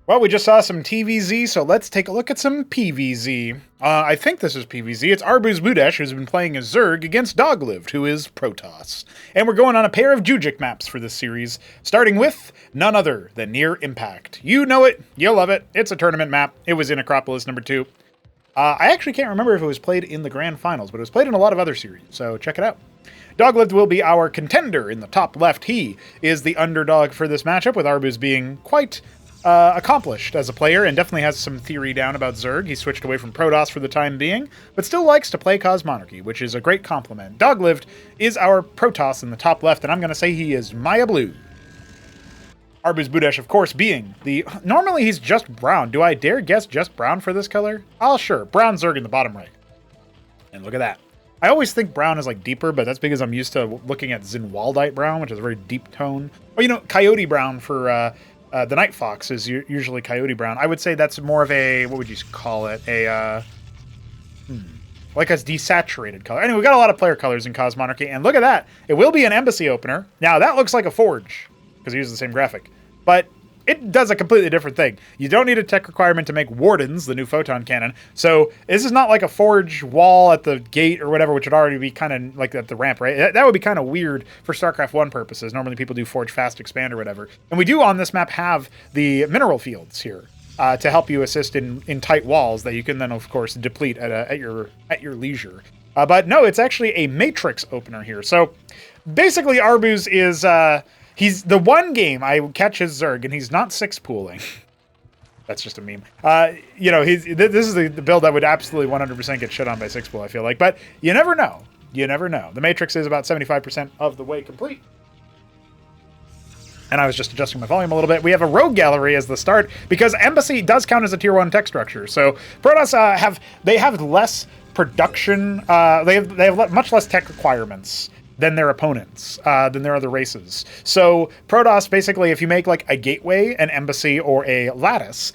Well, we just saw some TVZ, so let's take a look at some PVZ. I think this is PVZ. It's ArbuzBudesh, who's been playing as Zerg, against Doglived, who is Protoss. And we're going on a pair of Jujic maps for this series, starting with none other than Near Impact. You know it, you love it, it's a tournament map. It was in Acropolis #2. I actually can't remember if it was played in the Grand Finals, but it was played in a lot of other series, so check it out. Doglived will be our contender in the top left. He is the underdog for this matchup, with Arbuz being quite accomplished as a player and definitely has some theory down about Zerg. He switched away from Protoss for the time being, but still likes to play Cosmonarchy, which is a great compliment. Doglived is our Protoss in the top left, and I'm going to say he is Maya Blue. ArbuzBudesh, of course, being the... Normally he's just brown. Do I dare guess just brown for this color? Oh, sure. Brown Zerg in the bottom right. And look at that. I always think brown is like deeper, but that's because I'm used to looking at Zinwaldite brown, which is a very deep tone. Or, you know, Coyote brown for... the Night Fox is usually Coyote Brown. I would say that's more of a, what would you call it? Like a desaturated color. Anyway, we got a lot of player colors in Cosmonarchy, and look at that. It will be an Embassy opener. Now, that looks like a Forge, because he uses the same graphic. But it does a completely different thing. You don't need a tech requirement to make Wardens, the new photon cannon. So this is not like a Forge wall at the gate or whatever, which would already be kind of like at the ramp, right? That would be kind of weird for StarCraft 1 purposes. Normally people do Forge Fast Expand or whatever. And we do on this map have the mineral fields here to help you assist in tight walls that you can then, of course, deplete at your leisure. But no, it's actually a Matrix opener here. So basically Arbuz is... he's the one game I catch his Zerg, and he's not 6-pooling. That's just a meme. You know, this is the build that would absolutely 100% get shit on by 6-pool, I feel like. But you never know. You never know. The Matrix is about 75% of the way complete. And I was just adjusting my volume a little bit. We have a Rogue Gallery as the start, because Embassy does count as a Tier 1 tech structure. So Protoss have less production. They have much less tech requirements than their opponents, than their other races. So Protoss, basically, if you make like a gateway, an embassy, or a lattice,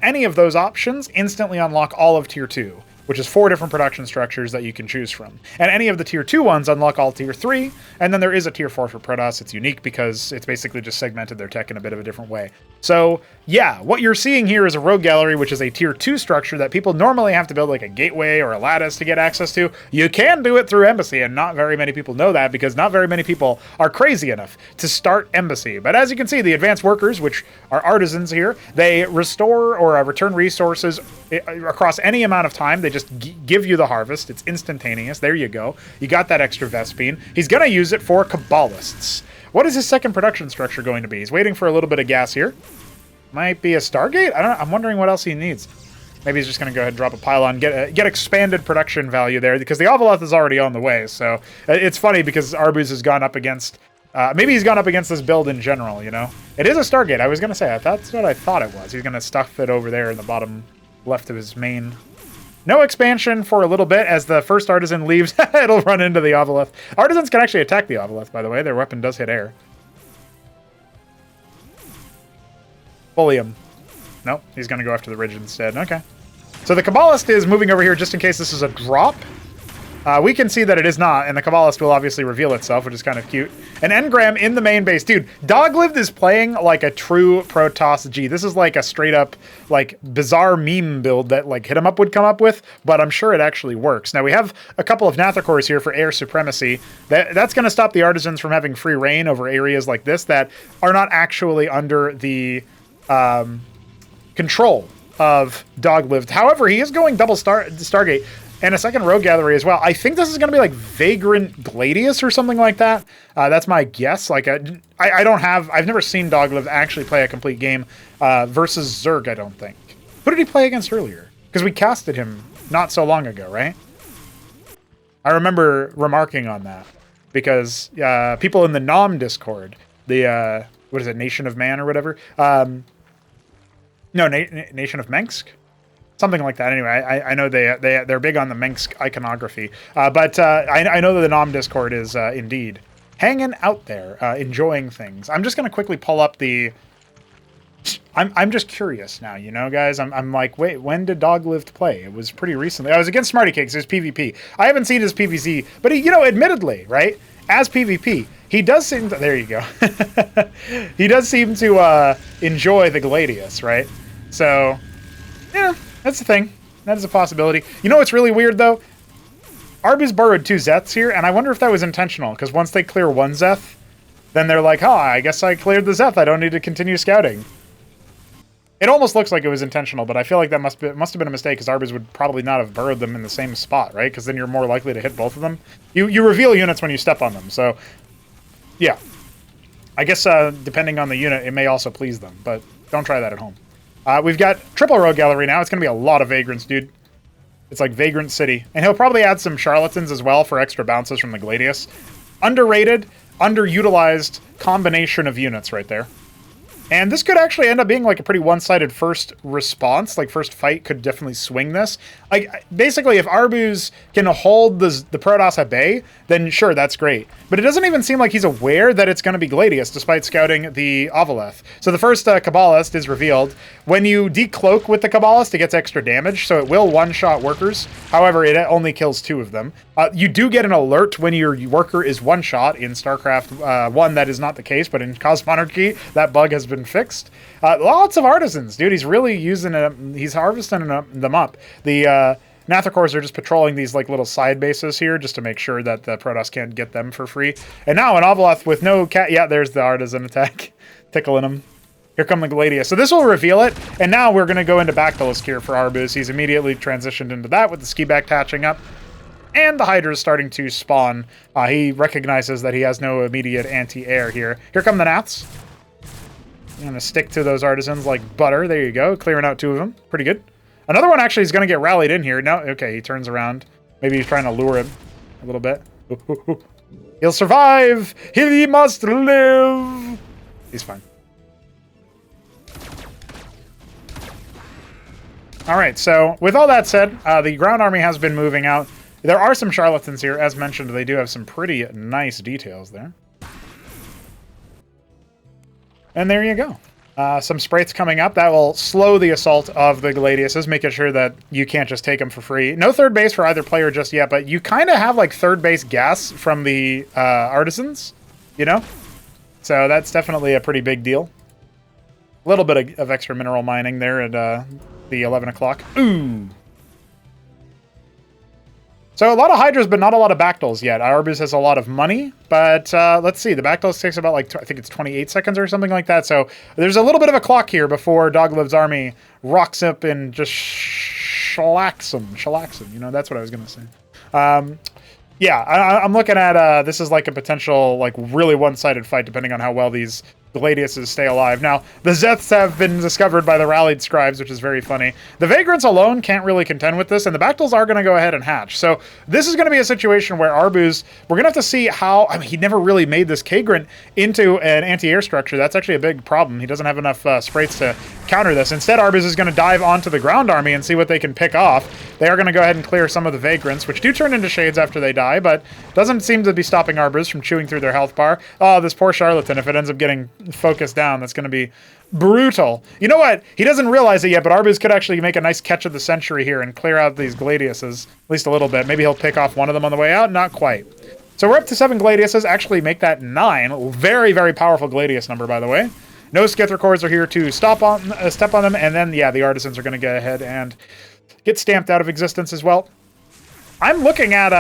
any of those options instantly unlock all of Tier 2, which is 4 different production structures that you can choose from. And any of the Tier 2 ones unlock all Tier 3, and then there is a Tier 4 for Protoss. It's unique because it's basically just segmented their tech in a bit of a different way. So yeah, what you're seeing here is a Rogue Gallery, which is a Tier 2 structure that people normally have to build like a gateway or a lattice to get access to. You can do it through Embassy, and not very many people know that because not very many people are crazy enough to start Embassy. But as you can see, the advanced workers, which are artisans here, they restore or return resources across any amount of time. They just give you the harvest. It's instantaneous. There you go. You got that extra Vespine. He's going to use it for Kabbalists. What is his second production structure going to be? He's waiting for a little bit of gas here. Might be a Stargate? I don't know. I'm wondering what else he needs. Maybe he's just going to go ahead and drop a pylon, get expanded production value there, because the Ovaleth is already on the way. So it's funny because Arbuz has gone up against... maybe he's gone up against this build in general, you know? It is a Stargate. I was going to say, that's what I thought it was. He's going to stuff it over there in the bottom left of his main. No expansion for a little bit as the first Artisan leaves. It'll run into the Ovaleth. Artisans can actually attack the Ovaleth, by the way. Their weapon does hit air. Bully him. Nope, he's going to go after the Ridge instead. Okay. So the Kabbalist is moving over here just in case this is a drop. We can see that it is not, and the Kabbalist will obviously reveal itself, which is kind of cute. An engram in the main base. Dude, Doglived is playing like a true Protoss G. This is like a straight up, like, bizarre meme build that, like, Hit 'em Up would come up with, but I'm sure it actually works. Now, we have a couple of Nathacores here for air supremacy. That's going to stop the Artisans from having free reign over areas like this that are not actually under the control of Doglived. However, he is going double Stargate. And a second Rogue Gallery as well. I think this is going to be like Vagrant Gladius or something like that. That's my guess. Like, I've never seen Doglived actually play a complete game versus Zerg, I don't think. Who did he play against earlier? Because we casted him not so long ago, right? I remember remarking on that. Because people in the Nom Discord, the, what is it, Nation of Man or whatever? No, Nation of Mensk? Something like that. Anyway, I know they're big on the Mensk iconography. But I know that the Nom Discord is indeed hanging out there, enjoying things. I'm just going to quickly pull up the... I'm just curious now, you know, guys? I'm like, wait, when did Doglived play? It was pretty recently. I was against Smarty Cakes. It was PvP. I haven't seen his PvZ, but he, you know, admittedly, right? as PvP, he does seem to, there you go. He does seem to enjoy the Gladius, right? So, yeah, that's the thing. That is a possibility. You know what's really weird, though? Arbuz burrowed 2 Zeths here, and I wonder if that was intentional, because once they clear 1 Zeth, then they're like, oh, I guess I cleared the Zeth. I don't need to continue scouting. It almost looks like it was intentional, but I feel like that must have been a mistake, because Arbuz would probably not have burrowed them in the same spot, right? Because then you're more likely to hit both of them. You reveal units when you step on them, so yeah. I guess depending on the unit, it may also please them, but don't try that at home. We've got triple rogue gallery now. It's going to be a lot of vagrants, dude. It's like Vagrant City. And he'll probably add some charlatans as well for extra bounces from the Gladius. Underrated, underutilized combination of units right there. And this could actually end up being like a pretty one-sided first response. Like, first fight could definitely swing this. Like, basically, if Arbuz can hold the Protoss at bay, then sure, that's great. But it doesn't even seem like he's aware that it's going to be Gladius, despite scouting the Ovaleth. So the first Kabbalist is revealed. When you decloak with the Kabbalist, it gets extra damage, so it will one-shot workers. However, it only kills 2 of them. You do get an alert when your worker is one-shot. In Starcraft 1, that is not the case, but in Cosmonarchy, that bug has been fixed. Lots of artisans, dude. He's really using it. He's harvesting them up. The Nathacors are just patrolling these like little side bases here just to make sure that the Protoss can't get them for free. And now an Ovaleth with no cat. Yeah, there's the artisan attack. Tickling him. Here come the Gladius. So this will reveal it. And now we're going to go into Bactylus here for Arbuz. He's immediately transitioned into that with the ski back hatching up. And the Hydra is starting to spawn. He recognizes that he has no immediate anti-air here. Here come the Naths. I'm going to stick to those artisans like butter. There you go. Clearing out 2 of them. Pretty good. Another one actually is going to get rallied in here. No, okay, he turns around. Maybe he's trying to lure him a little bit. He'll survive! He must live! He's fine. Alright, so with all that said, the ground army has been moving out. There are some charlatans here. As mentioned, they do have some pretty nice details there. And there you go. Some sprites coming up. That will slow the assault of the Gladiuses, making sure that you can't just take them for free. No third base for either player just yet, but you kind of have like third base gas from the artisans, you know? So that's definitely a pretty big deal. A little bit of extra mineral mining there at the 11 o'clock. Ooh! So a lot of Hydras, but not a lot of Bactyls yet. Arbuz has a lot of money, but let's see. The Bactyls takes about, like, I think it's 28 seconds or something like that. So there's a little bit of a clock here before Doglived's army rocks up and just shellacks them. You know, that's what I was going to say. Yeah, I'm looking at this is like a potential, like, really one-sided fight, depending on how well these Gladiuses stay alive. Now, the Zeths have been discovered by the rallied scribes, which is very funny. The Vagrants alone can't really contend with this, and the Bactyls are going to go ahead and hatch. So this is going to be a situation where Arbuz, we're going to have to see how, I mean, he never really made this Kagrant into an anti-air structure. That's actually a big problem. He doesn't have enough sprites to counter this. Instead, Arbuz is going to dive onto the ground army and see what they can pick off. They are going to go ahead and clear some of the Vagrants, which do turn into shades after they die, but doesn't seem to be stopping Arbuz from chewing through their health bar. Oh, this poor charlatan, if it ends up getting focused down, that's going to be brutal. You know what? He doesn't realize it yet, but Arbuz could actually make a nice catch of the century here and clear out these Gladiuses, at least a little bit. Maybe he'll pick off one of them on the way out. Not quite. So we're up to 7 Gladiuses. Actually make that 9. Very, very powerful Gladius number, by the way. No Skithrakors are here to step on them, and then, yeah, the Artisans are going to go ahead and get stamped out of existence as well. I'm looking at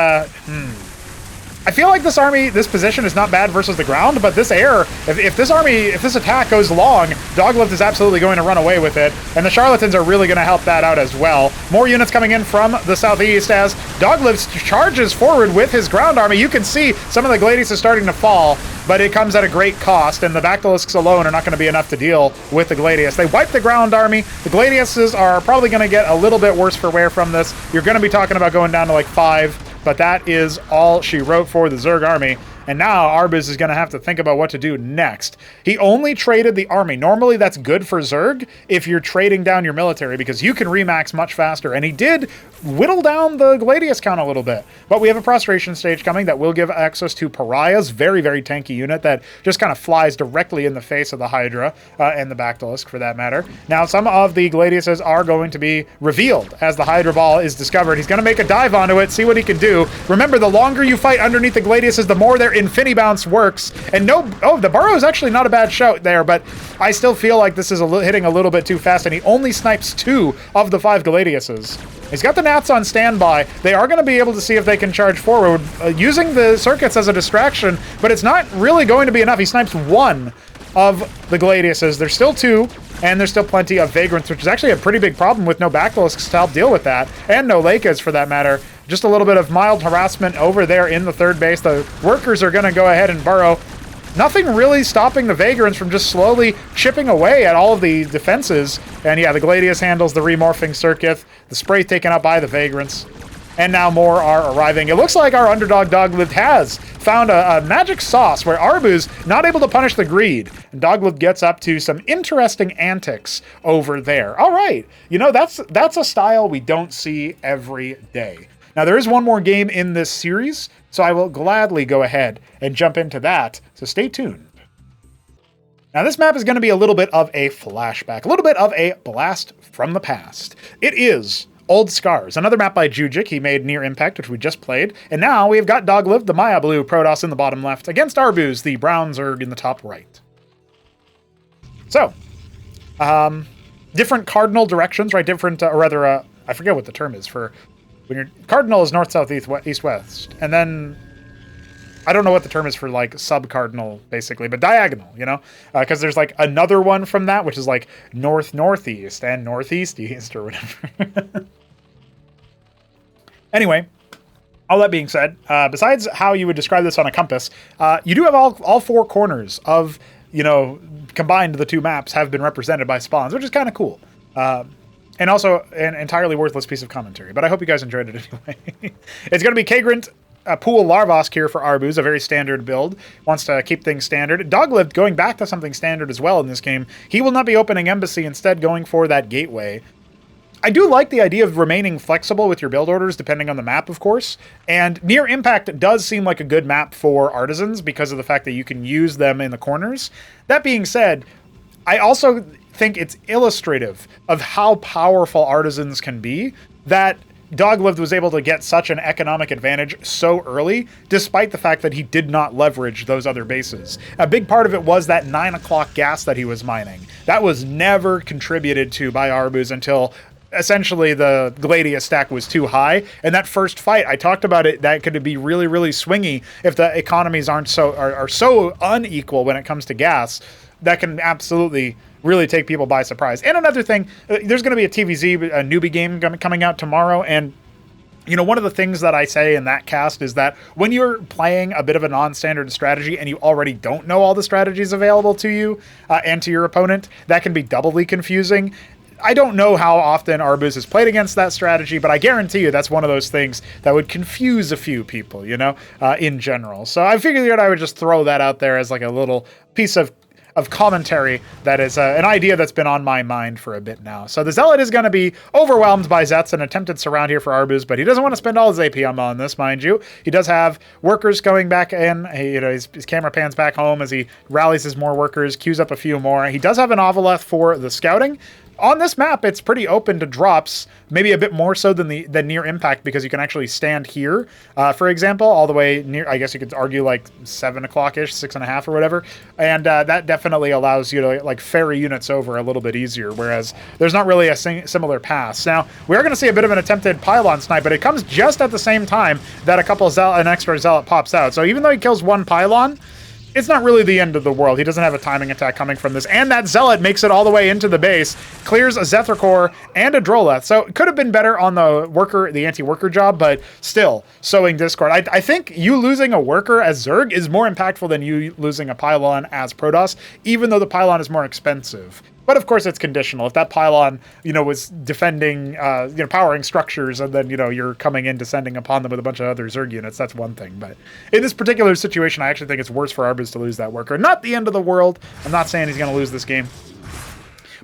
I feel like this position is not bad versus the ground, but this air, if this attack goes long, Doglived is absolutely going to run away with it, and the Charlatans are really going to help that out as well. More units coming in from the southeast as Doglived charges forward with his ground army. You can see some of the Gladius is starting to fall, but it comes at a great cost, and the Bactylisks alone are not going to be enough to deal with the Gladius. They wipe the ground army. The Gladiuses are probably going to get a little bit worse for wear from this. You're going to be talking about going down to like 5, but that is all she wrote for the Zerg army. And now Arbuz is going to have to think about what to do next. He only traded the army. Normally that's good for Zerg if you're trading down your military because you can remax much faster. And he did whittle down the Gladius count a little bit. But we have a prostration stage coming that will give access to Pariah's very, very tanky unit that just kind of flies directly in the face of the Hydra and the Bactylisk for that matter. Now some of the Gladiuses are going to be revealed as the Hydra ball is discovered. He's going to make a dive onto it, see what he can do. Remember, the longer you fight underneath the Gladiuses, the more they're Infinibounce works. And no, oh, the burrow is actually not a bad shout there, but I still feel like this is hitting a little bit too fast, and he only snipes 2 of the 5 Gladiuses. He's got the Nats on standby. They are going to be able to see if they can charge forward, using the circuits as a distraction, but it's not really going to be enough. He snipes 1 of the Gladiuses. There's still 2, and there's still plenty of Vagrants, which is actually a pretty big problem with no Basilisks to help deal with that, and no Lakas for that matter. Just a little bit of mild harassment over there in the third base. The workers are going to go ahead and burrow. Nothing really stopping the Vagrants from just slowly chipping away at all of the defenses. And yeah, the Gladius handles the remorphing circuit. The spray taken up by the Vagrants. And now more are arriving. It looks like our underdog Doglived has found a magic sauce where Arbuz not able to punish the greed. And Doglived gets up to some interesting antics over there. All right. You know, that's a style we don't see every day. Now, there is one more game in this series, so I will gladly go ahead and jump into that, so stay tuned. Now, this map is going to be a little bit of a flashback, a little bit of a blast from the past. It is Old Scars, another map by Jujic. He made Near Impact, which we just played, and now we've got Doglived, the Maya Blue Protoss in the bottom left, against Arbuz, the Brown Zerg in the top right. So, different cardinal directions, right? Different, or rather, I forget what the term is for... When your cardinal is north, south, east, west, and then I don't know what the term is for like sub-cardinal, basically, but diagonal, you know, because there's like another one from that, which is like north, northeast, and northeast, east, or whatever. Anyway, all that being said, besides how you would describe this on a compass, you do have all 4 corners of, you know, combined the 2 maps have been represented by spawns, which is kind of cool. And also an entirely worthless piece of commentary, but I hope you guys enjoyed it anyway. It's going to be Kagrant, Pool Larvosk here for Arbuz, a very standard build. Wants to keep things standard. Doglived going back to something standard as well in this game. He will not be opening Embassy, instead going for that gateway. I do like the idea of remaining flexible with your build orders, depending on the map, of course. And Near Impact does seem like a good map for Artisans because of the fact that you can use them in the corners. That being said, I also think it's illustrative of how powerful Artisans can be that Doglived was able to get such an economic advantage so early, despite the fact that he did not leverage those other bases. A big part of it was that 9 o'clock gas that he was mining. That was never contributed to by Arbuz until essentially the Gladius stack was too high. And that first fight, I talked about it, that could be really, really swingy if the economies are so unequal when it comes to gas. That can absolutely really take people by surprise. And another thing, there's going to be a TVZ, a newbie game coming out tomorrow, and you know, one of the things that I say in that cast is that when you're playing a bit of a non-standard strategy and you already don't know all the strategies available to you and to your opponent, that can be doubly confusing. I don't know how often Arbuz has played against that strategy, but I guarantee you that's one of those things that would confuse a few people, you know, in general. So I figured I would just throw that out there as like a little piece of commentary that is an idea that's been on my mind for a bit now. So the Zealot is going to be overwhelmed by Zets, an attempted surround here for Arbuz, but he doesn't want to spend all his APM on this, mind you. He does have workers going back in. His camera pans back home as he rallies his more workers, queues up a few more. He does have an Ovaleth for the scouting. On this map, it's pretty open to drops, maybe a bit more so than Near Impact, because you can actually stand here, for example, all the way near, I guess you could argue like 7 o'clock-ish, 6.5 or whatever, and that definitely allows you to like ferry units over a little bit easier, whereas there's not really a similar pass. Now, we are going to see a bit of an attempted pylon snipe, but it comes just at the same time that an extra Zealot pops out. So even though he kills one pylon, it's not really the end of the world. He doesn't have a timing attack coming from this. And that Zealot makes it all the way into the base, clears a Zethricore and a Droleth. So it could have been better on the anti-worker job, but still, sowing discord. I think you losing a worker as Zerg is more impactful than you losing a pylon as Protoss, even though the pylon is more expensive. But of course, it's conditional. If that pylon, was defending, powering structures, and then, you're coming in, descending upon them with a bunch of other Zerg units, that's one thing. But in this particular situation, I actually think it's worse for Arbuz to lose that worker. Not the end of the world. I'm not saying he's going to lose this game.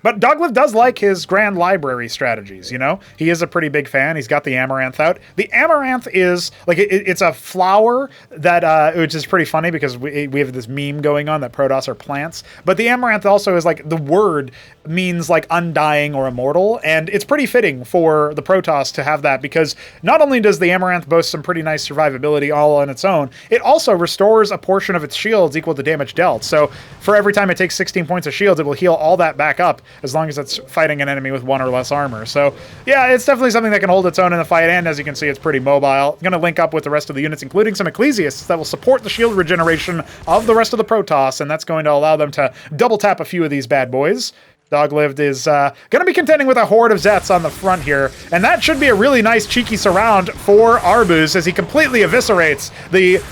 But Doglived does like his Grand Library strategies, you know? He is a pretty big fan. He's got the Amaranth out. The Amaranth is, like, it's a flower that, which is pretty funny because we have this meme going on that Protoss are plants. But the Amaranth also is, like, the word means, like, undying or immortal. And it's pretty fitting for the Protoss to have that because not only does the Amaranth boast some pretty nice survivability all on its own, it also restores a portion of its shields equal to damage dealt. So for every time it takes 16 points of shields, it will heal all that back up as long as it's fighting an enemy with 1 or less armor. So yeah, it's definitely something that can hold its own in the fight, and as you can see, it's pretty mobile. It's going to link up with the rest of the units, including some Ecclesiasts that will support the shield regeneration of the rest of the Protoss, and that's going to allow them to double tap a few of these bad boys. Doglived is going to be contending with a horde of Zets on the front here, and that should be a really nice cheeky surround for Arbuz as he completely eviscerates the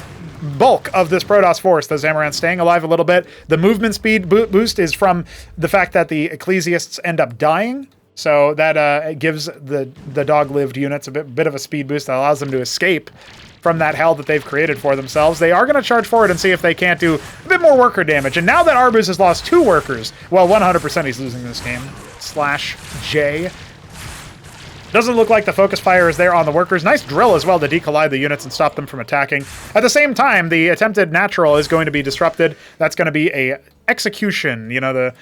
bulk of this Protoss force. The Zamoran staying alive a little bit. The movement speed boost is from the fact that the Ecclesiasts end up dying, so that gives the Doglived units a bit of a speed boost that allows them to escape from that hell that they've created for themselves. They are going to charge forward and see if they can't do a bit more worker damage. And now that Arbuz has lost 2 workers, well, 100% he's losing this game. /J. Doesn't look like the focus fire is there on the workers. Nice drill as well to decollide the units and stop them from attacking. At the same time, the attempted natural is going to be disrupted. That's going to be a execution, you know, the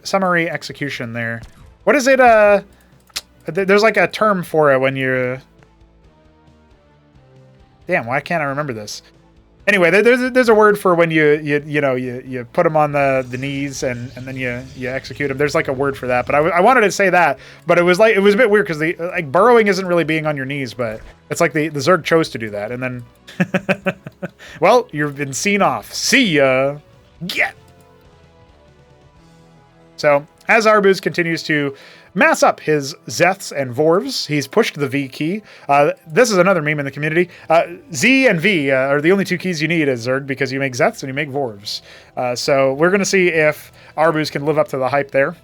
summary execution there. What is it? There's like a term for it when you're... Damn, why can't I remember this? Anyway, there's a word for when you put them on the knees and then you execute them. There's like a word for that, but I wanted to say that, but it was a bit weird because like burrowing isn't really being on your knees, but it's like the Zerg chose to do that, and then well, you've been seen off. See ya. Get. So as Arbuz continues to mass up his Zeths and Vorvs, he's pushed the V key. This is another meme in the community. Z and V are the only 2 keys you need as Zerg because you make Zeths and you make Vorvs. So we're going to see if Arbuz can live up to the hype there.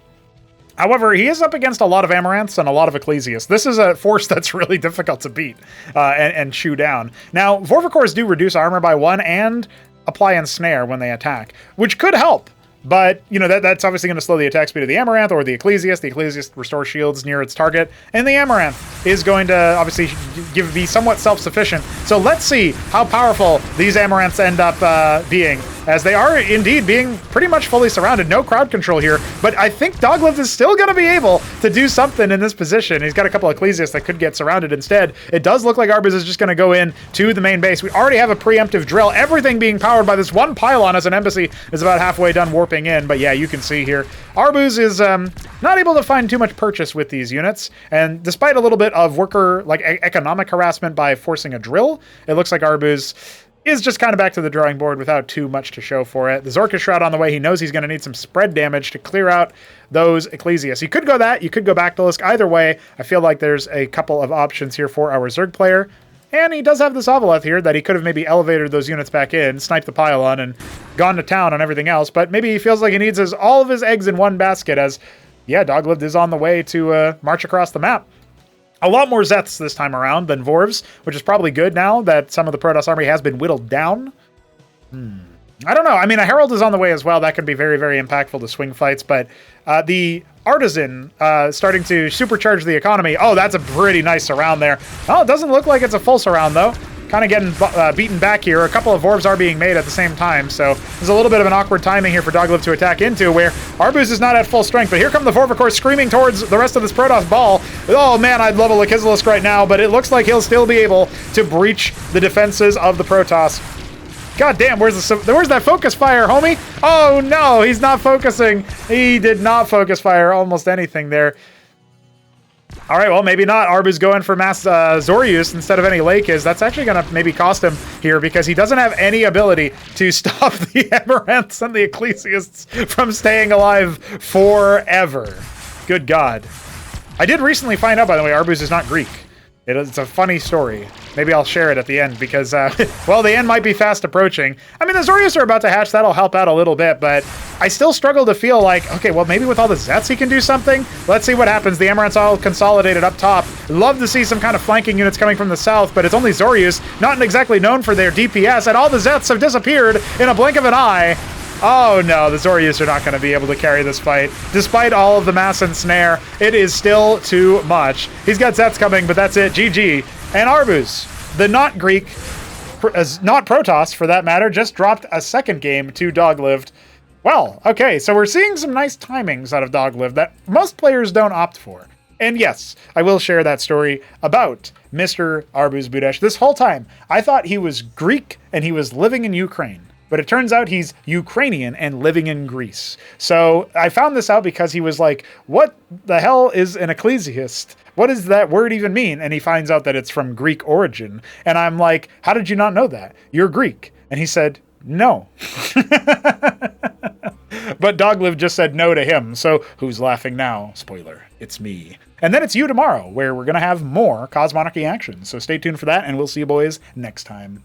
However, he is up against a lot of Amaranths and a lot of Ecclesiasts. This is a force that's really difficult to beat and chew down. Now, Vorvicors do reduce armor by 1 and apply ensnare when they attack, which could help. But, you know, that's obviously going to slow the attack speed of the Amaranth or the Ecclesiast. The Ecclesiast restores shields near its target. And the Amaranth is going to obviously be somewhat self-sufficient. So let's see how powerful these Amaranths end up being, as they are indeed being pretty much fully surrounded. No crowd control here. But I think Doglived is still going to be able to do something in this position. He's got a couple of Ecclesiasts that could get surrounded instead. It does look like Arbuz is just going to go in to the main base. We already have a preemptive drill. Everything being powered by this one pylon as an embassy is about halfway done warping in, but yeah, you can see here Arbuz is not able to find too much purchase with these units, and despite a little bit of worker like economic harassment by forcing a drill, it looks like Arbuz is just kind of back to the drawing board without too much to show for it. The Zorka Shroud on the way. He knows he's going to need some spread damage to clear out those Ecclesiasts. You could go that, you could go Bactylisk. Either way, I feel like there's a couple of options here for our Zerg player. And he does have this Ovaleth here that he could have maybe elevated those units back in, sniped the pylon, and gone to town on everything else. But maybe he feels like he needs all of his eggs in one basket as, yeah, Doglived is on the way to march across the map. A lot more Zeths this time around than Vorvs, which is probably good now that some of the Protoss army has been whittled down. I don't know. I mean, a Herald is on the way as well. That could be very, very impactful to swing fights. But the Artisan starting to supercharge the economy. Oh, that's a pretty nice surround there. Oh, it doesn't look like it's a full surround, though. Kind of getting beaten back here. A couple of Vorvs are being made at the same time, so there's a little bit of an awkward timing here for Doglived to attack into, where Arbuz is not at full strength, but here come the Vorvicors screaming towards the rest of this Protoss ball. Oh man, I'd level a Kizilisk right now, but it looks like he'll still be able to breach the defenses of the Protoss. God damn, where's that focus fire, homie? Oh no, he's not focusing. He did not focus fire almost anything there. All right, well, maybe not. Arbuz going for mass Zorius instead of any Lakis. That's actually going to maybe cost him here because he doesn't have any ability to stop the Amaranths and the Ecclesiasts from staying alive forever. Good God. I did recently find out, by the way, Arbuz is not Greek. It's a funny story. Maybe I'll share it at the end because, well, the end might be fast approaching. I mean, the Zorius are about to hatch. That'll help out a little bit, but I still struggle to feel like, okay, well, maybe with all the Zets he can do something. Let's see what happens. The Amaranth's all consolidated up top. Love to see some kind of flanking units coming from the south, but it's only Zorius, not exactly known for their DPS, and all the Zets have disappeared in a blink of an eye. Oh no, the Zorius are not going to be able to carry this fight. Despite all of the mass and snare, it is still too much. He's got Zets coming, but that's it. GG. And Arbuz, the not Greek, not Protoss for that matter, just dropped a second game to Doglived. Well, okay, so we're seeing some nice timings out of Doglived that most players don't opt for. And yes, I will share that story about Mr. ArbuzBudesh. This whole time, I thought he was Greek and he was living in Ukraine. But it turns out he's Ukrainian and living in Greece. So I found this out because he was like, what the hell is an ecclesiast? What does that word even mean? And he finds out that it's from Greek origin. And I'm like, how did you not know that? You're Greek. And he said, no. But Doglived just said no to him. So who's laughing now? Spoiler, it's me. And then it's you tomorrow, where we're going to have more Cosmonarchy action. So stay tuned for that, and we'll see you boys next time.